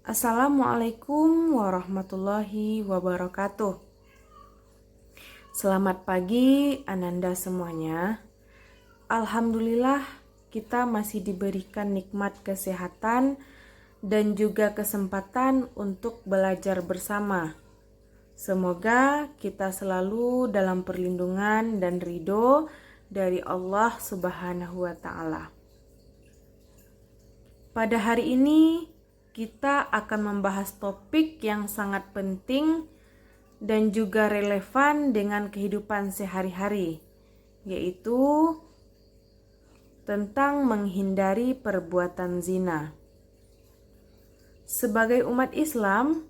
Assalamualaikum warahmatullahi wabarakatuh. Selamat pagi Ananda semuanya. Alhamdulillah kita masih diberikan nikmat kesehatan dan juga kesempatan untuk belajar bersama. Semoga kita selalu dalam perlindungan dan ridho dari Allah Subhanahu wa Ta'ala. Pada hari ini kita akan membahas topik yang sangat penting dan juga relevan dengan kehidupan sehari-hari, yaitu tentang menghindari perbuatan zina. Sebagai umat Islam,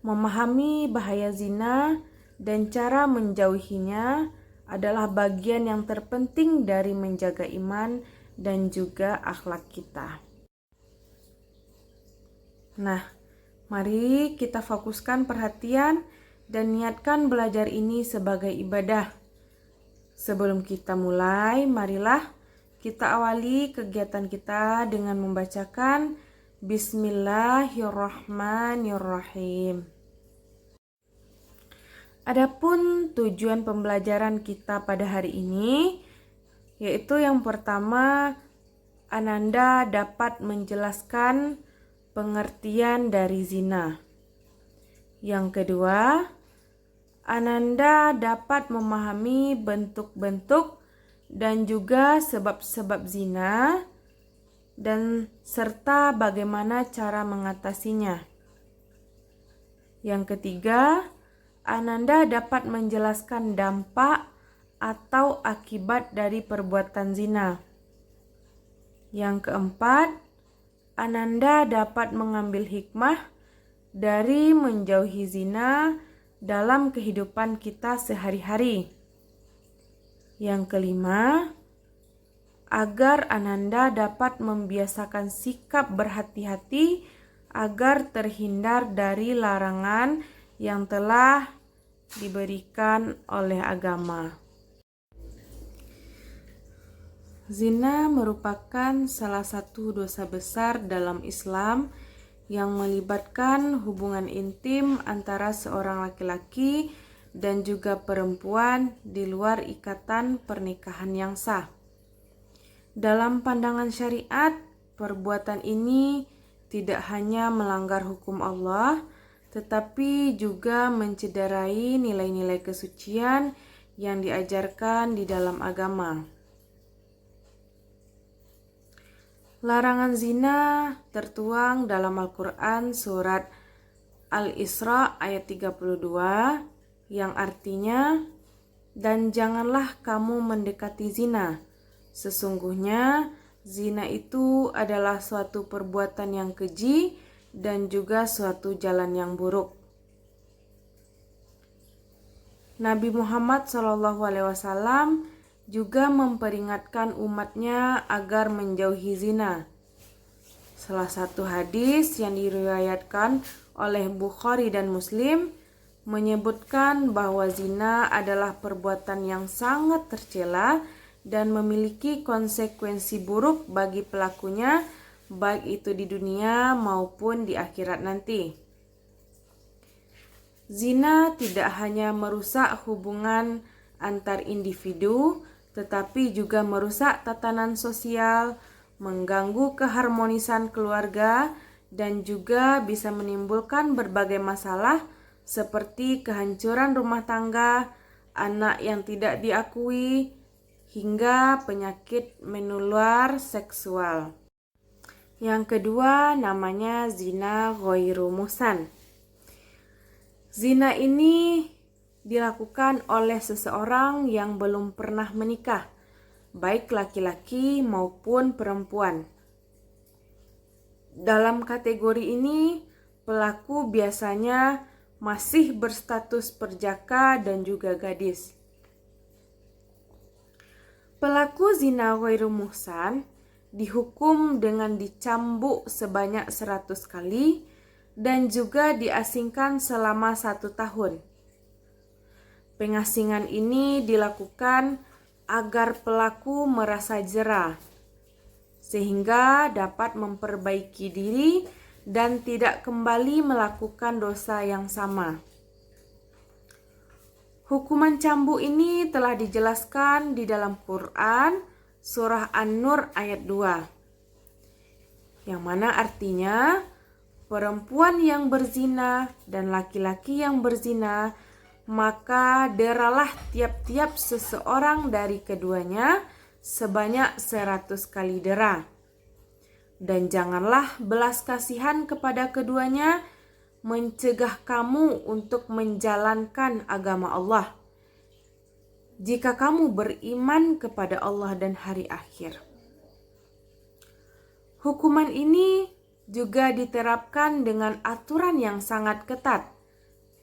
memahami bahaya zina dan cara menjauhinya adalah bagian yang terpenting dari menjaga iman dan juga akhlak kita. Nah, mari kita fokuskan perhatian dan niatkan belajar ini sebagai ibadah. Sebelum kita mulai, marilah kita awali kegiatan kita dengan membacakan Bismillahirrahmanirrahim. Adapun tujuan pembelajaran kita pada hari ini, yaitu yang pertama, Ananda dapat menjelaskan pengertian dari zina. Yang kedua, Ananda dapat memahami bentuk-bentuk dan juga sebab-sebab zina dan serta bagaimana cara mengatasinya. Yang ketiga, Ananda dapat menjelaskan dampak atau akibat dari perbuatan zina. Yang keempat, Ananda dapat mengambil hikmah dari menjauhi zina dalam kehidupan kita sehari-hari. Yang kelima, agar Ananda dapat membiasakan sikap berhati-hati agar terhindar dari larangan yang telah diberikan oleh agama. Zina merupakan salah satu dosa besar dalam Islam yang melibatkan hubungan intim antara seorang laki-laki dan juga perempuan di luar ikatan pernikahan yang sah. Dalam pandangan syariat, perbuatan ini tidak hanya melanggar hukum Allah, tetapi juga mencederai nilai-nilai kesucian yang diajarkan di dalam agama. Larangan zina tertuang dalam Al-Quran surat Al-Isra ayat 32 yang artinya, "Dan janganlah kamu mendekati zina. Sesungguhnya zina itu adalah suatu perbuatan yang keji dan juga suatu jalan yang buruk." Nabi Muhammad SAW juga memperingatkan umatnya agar menjauhi zina. Salah satu hadis yang diriwayatkan oleh Bukhari dan Muslim menyebutkan bahwa zina adalah perbuatan yang sangat tercela dan memiliki konsekuensi buruk bagi pelakunya, baik itu di dunia maupun di akhirat nanti. Zina tidak hanya merusak hubungan antar individu, tetapi juga merusak tatanan sosial, mengganggu keharmonisan keluarga, dan juga bisa menimbulkan berbagai masalah seperti kehancuran rumah tangga, anak yang tidak diakui, hingga penyakit menular seksual. Yang kedua namanya zina ghairu muhsan. Zina ini dilakukan oleh seseorang yang belum pernah menikah, baik laki-laki maupun perempuan. Dalam kategori ini, pelaku biasanya masih berstatus perjaka dan juga gadis. Pelaku zina ghairu muhsan dihukum dengan dicambuk sebanyak 100 kali dan juga diasingkan selama 1 tahun. Pengasingan ini dilakukan agar pelaku merasa jera, sehingga dapat memperbaiki diri dan tidak kembali melakukan dosa yang sama. Hukuman cambuk ini telah dijelaskan di dalam Quran surah An-Nur ayat 2, yang mana artinya perempuan yang berzina dan laki-laki yang berzina, maka deralah tiap-tiap seseorang dari keduanya sebanyak 100 kali dera. Dan janganlah belas kasihan kepada keduanya, mencegah kamu untuk menjalankan agama Allah, jika kamu beriman kepada Allah dan hari akhir. Hukuman ini juga diterapkan dengan aturan yang sangat ketat,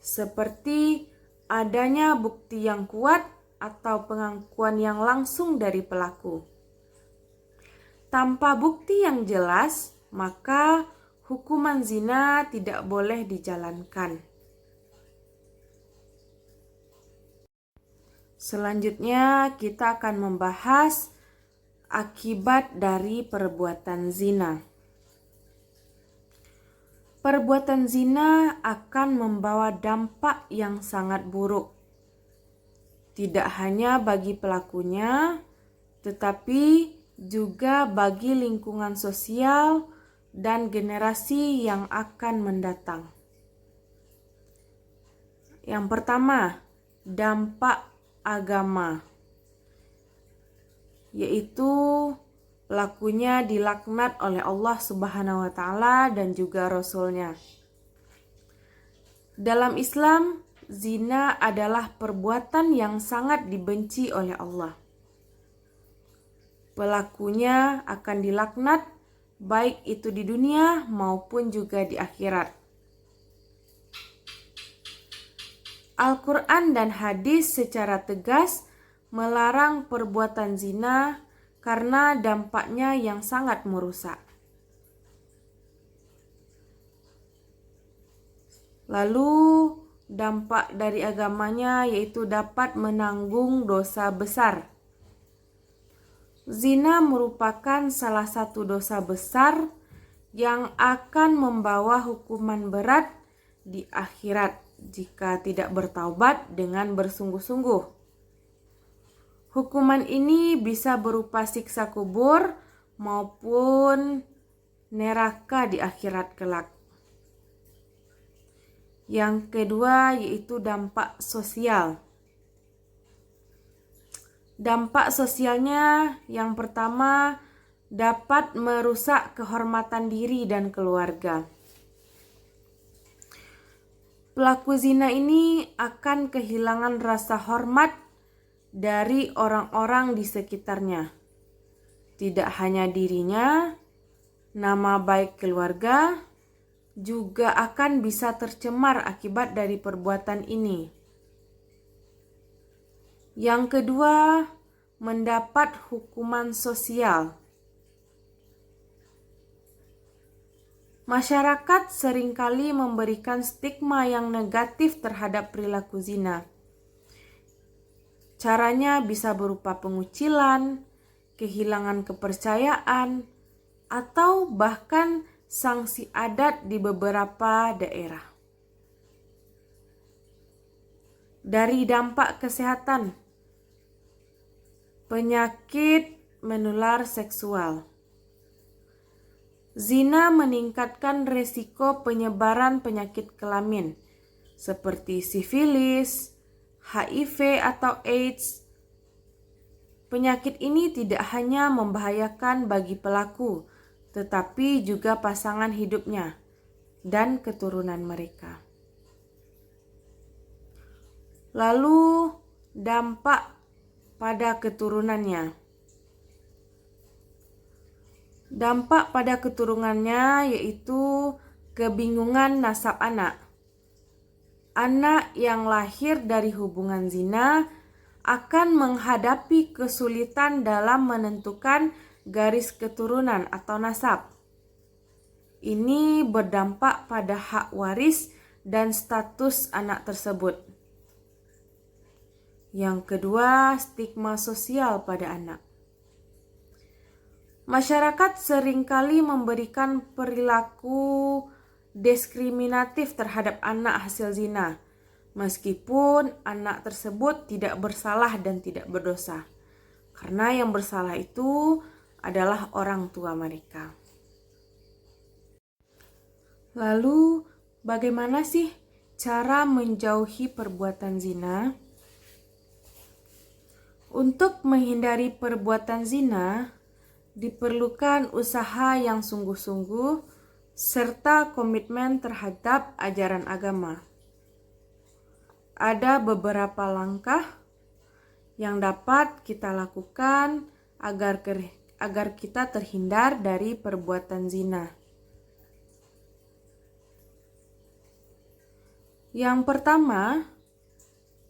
seperti adanya bukti yang kuat atau pengakuan yang langsung dari pelaku. Tanpa bukti yang jelas, maka hukuman zina tidak boleh dijalankan. Selanjutnya kita akan membahas akibat dari perbuatan zina. Perbuatan zina akan membawa dampak yang sangat buruk, tidak hanya bagi pelakunya, tetapi juga bagi lingkungan sosial dan generasi yang akan mendatang. Yang pertama, dampak agama, yaitu pelakunya dilaknat oleh Allah Subhanahu wa Ta'ala dan juga Rasul-Nya. Dalam Islam, zina adalah perbuatan yang sangat dibenci oleh Allah. Pelakunya akan dilaknat baik itu di dunia maupun juga di akhirat. Al-Quran dan hadis secara tegas melarang perbuatan zina karena dampaknya yang sangat merusak. Lalu dampak dari agamanya yaitu dapat menanggung dosa besar. Zina merupakan salah satu dosa besar yang akan membawa hukuman berat di akhirat jika tidak bertaubat dengan bersungguh-sungguh. Hukuman ini bisa berupa siksa kubur maupun neraka di akhirat kelak. Yang kedua yaitu dampak sosial. Dampak sosialnya yang pertama dapat merusak kehormatan diri dan keluarga. Pelaku zina ini akan kehilangan rasa hormat dari orang-orang di sekitarnya. Tidak hanya dirinya, nama baik keluarga juga akan bisa tercemar akibat dari perbuatan ini. Yang kedua, mendapat hukuman sosial. Masyarakat seringkali memberikan stigma yang negatif terhadap perilaku zina. Caranya bisa berupa pengucilan, kehilangan kepercayaan, atau bahkan sanksi adat di beberapa daerah. Dari dampak kesehatan, penyakit menular seksual. Zina meningkatkan resiko penyebaran penyakit kelamin seperti sifilis, HIV atau AIDS. Penyakit ini tidak hanya membahayakan bagi pelaku, tetapi juga pasangan hidupnya dan keturunan mereka. Lalu dampak pada keturunannya. Dampak pada keturunannya yaitu kebingungan nasab anak. Anak yang lahir dari hubungan zina akan menghadapi kesulitan dalam menentukan garis keturunan atau nasab. Ini berdampak pada hak waris dan status anak tersebut. Yang kedua, stigma sosial pada anak. Masyarakat seringkali memberikan perilaku diskriminatif terhadap anak hasil zina, meskipun anak tersebut tidak bersalah dan tidak berdosa. Karena yang bersalah itu adalah orang tua mereka. Lalu, bagaimana sih cara menjauhi perbuatan zina? Untuk menghindari perbuatan zina, diperlukan usaha yang sungguh-sungguh serta komitmen terhadap ajaran agama. Ada beberapa langkah yang dapat kita lakukan agar kita terhindar dari perbuatan zina. Yang pertama,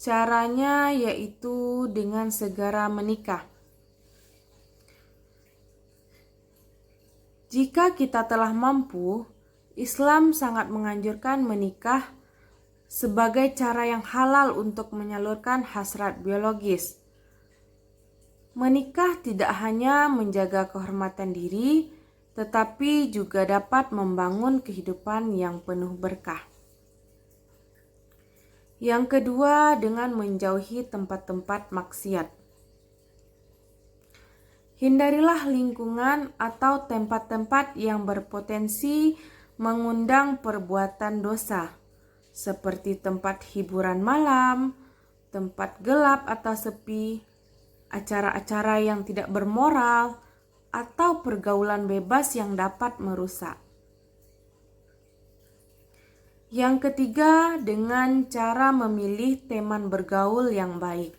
caranya yaitu dengan segera menikah. Jika kita telah mampu, Islam sangat menganjurkan menikah sebagai cara yang halal untuk menyalurkan hasrat biologis. Menikah tidak hanya menjaga kehormatan diri, tetapi juga dapat membangun kehidupan yang penuh berkah. Yang kedua, dengan menjauhi tempat-tempat maksiat. Hindarilah lingkungan atau tempat-tempat yang berpotensi mengundang perbuatan dosa, seperti tempat hiburan malam, tempat gelap atau sepi, acara-acara yang tidak bermoral, atau pergaulan bebas yang dapat merusak. Yang ketiga, dengan cara memilih teman bergaul yang baik.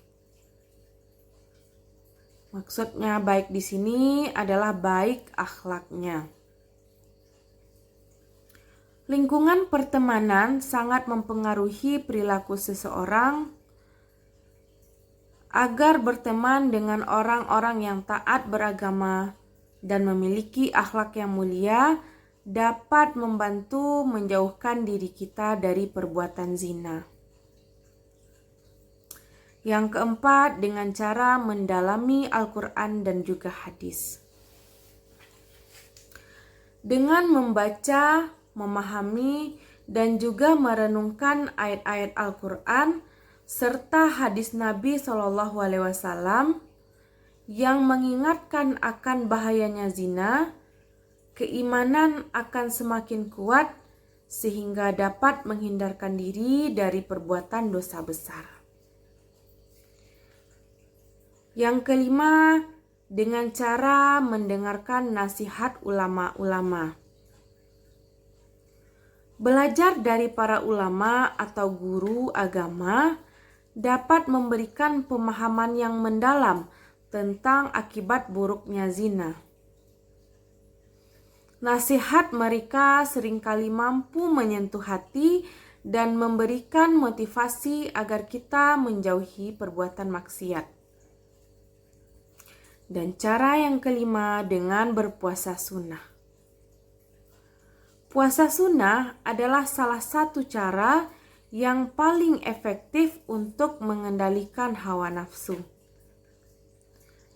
Maksudnya baik di sini adalah baik akhlaknya. Lingkungan pertemanan sangat mempengaruhi perilaku seseorang. Agar berteman dengan orang-orang yang taat beragama dan memiliki akhlak yang mulia dapat membantu menjauhkan diri kita dari perbuatan zina. Yang keempat, dengan cara mendalami Al-Quran dan juga hadis. Dengan membaca, memahami, dan juga merenungkan ayat-ayat Al-Quran serta hadis Nabi SAW yang mengingatkan akan bahayanya zina, keimanan akan semakin kuat sehingga dapat menghindarkan diri dari perbuatan dosa besar. Yang kelima, dengan cara mendengarkan nasihat ulama-ulama. Belajar dari para ulama atau guru agama dapat memberikan pemahaman yang mendalam tentang akibat buruknya zina. Nasihat mereka seringkali mampu menyentuh hati dan memberikan motivasi agar kita menjauhi perbuatan maksiat. Dan cara yang kelima, dengan berpuasa sunnah. Puasa sunnah adalah salah satu cara yang paling efektif untuk mengendalikan hawa nafsu.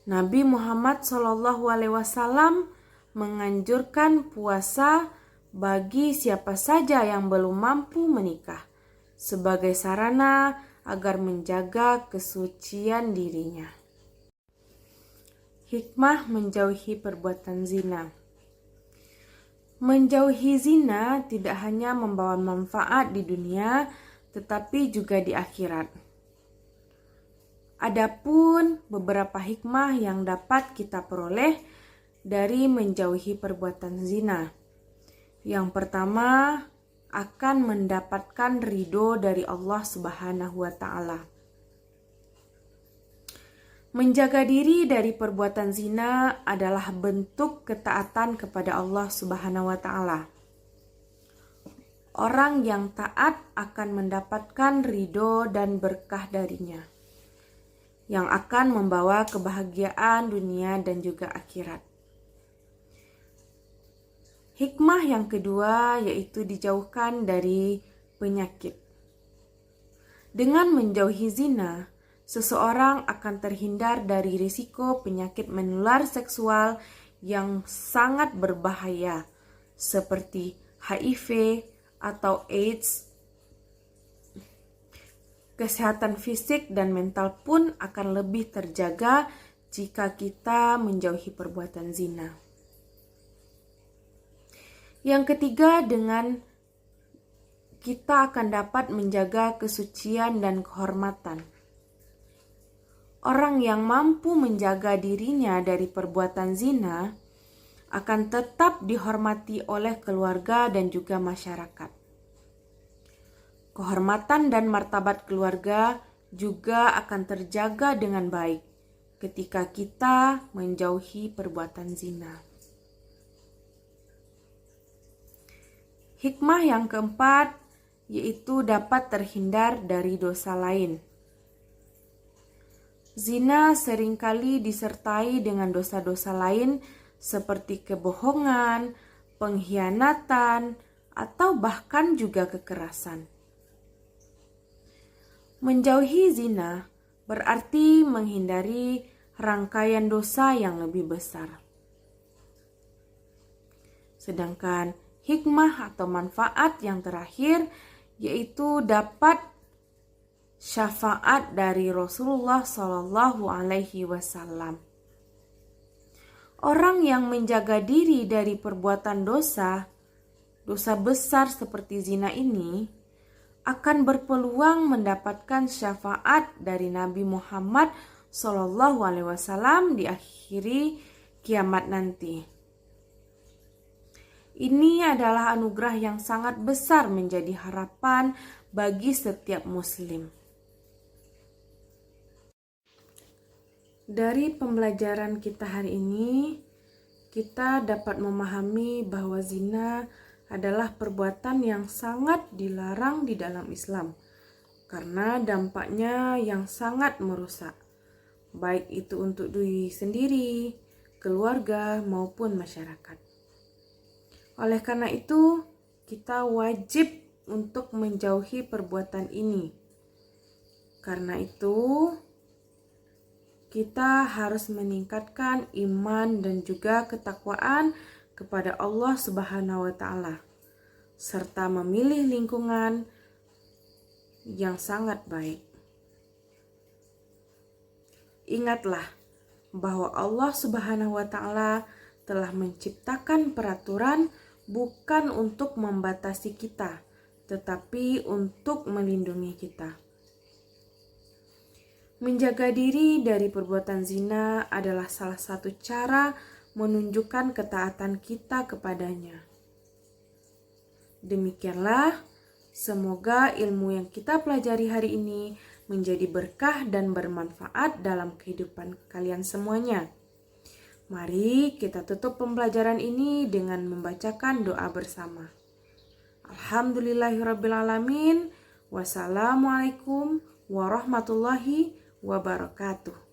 Nabi Muhammad SAW menganjurkan puasa bagi siapa saja yang belum mampu menikah sebagai sarana agar menjaga kesucian dirinya. Hikmah menjauhi perbuatan zina. Menjauhi zina tidak hanya membawa manfaat di dunia, tetapi juga di akhirat. Adapun beberapa hikmah yang dapat kita peroleh dari menjauhi perbuatan zina. Yang pertama, akan mendapatkan ridho dari Allah Subhanahu wa Ta'ala. Menjaga diri dari perbuatan zina adalah bentuk ketaatan kepada Allah Subhanahu wa Ta'ala. Orang yang taat akan mendapatkan ridho dan berkah darinya, yang akan membawa kebahagiaan dunia dan juga akhirat. Hikmah yang kedua yaitu dijauhkan dari penyakit. Dengan menjauhi zina, seseorang akan terhindar dari risiko penyakit menular seksual yang sangat berbahaya seperti HIV, atau AIDS, kesehatan fisik dan mental pun akan lebih terjaga jika kita menjauhi perbuatan zina. Yang ketiga, dengan kita akan dapat menjaga kesucian dan kehormatan. Orang yang mampu menjaga dirinya dari perbuatan zina akan tetap dihormati oleh keluarga dan juga masyarakat. Kehormatan dan martabat keluarga juga akan terjaga dengan baik ketika kita menjauhi perbuatan zina. Hikmah yang keempat yaitu dapat terhindar dari dosa lain. Zina seringkali disertai dengan dosa-dosa lain seperti kebohongan, pengkhianatan, atau bahkan juga kekerasan. Menjauhi zina berarti menghindari rangkaian dosa yang lebih besar. Sedangkan hikmah atau manfaat yang terakhir yaitu dapat syafaat dari Rasulullah Shallallahu Alaihi Wasallam. Orang yang menjaga diri dari perbuatan dosa besar seperti zina ini akan berpeluang mendapatkan syafaat dari Nabi Muhammad Shallallahu Alaihi Wasallam di akhiri kiamat nanti. Ini adalah anugerah yang sangat besar menjadi harapan bagi setiap muslim. Dari pembelajaran kita hari ini, kita dapat memahami bahwa zina adalah perbuatan yang sangat dilarang di dalam Islam karena dampaknya yang sangat merusak, baik itu untuk diri sendiri, keluarga, maupun masyarakat. Oleh karena itu, kita wajib untuk menjauhi perbuatan ini. Karena itu, kita harus meningkatkan iman dan juga ketakwaan kepada Allah Subhanahu wa Ta'ala, serta memilih lingkungan yang sangat baik. Ingatlah bahwa Allah Subhanahu wa Ta'ala telah menciptakan peraturan bukan untuk membatasi kita, tetapi untuk melindungi kita. Menjaga diri dari perbuatan zina adalah salah satu cara menunjukkan ketaatan kita kepadanya. Demikianlah, semoga ilmu yang kita pelajari hari ini menjadi berkah dan bermanfaat dalam kehidupan kalian semuanya. Mari kita tutup pembelajaran ini dengan membacakan doa bersama. Alhamdulillahirrabbilalamin. Wassalamualaikum warahmatullahi wabarakatuh.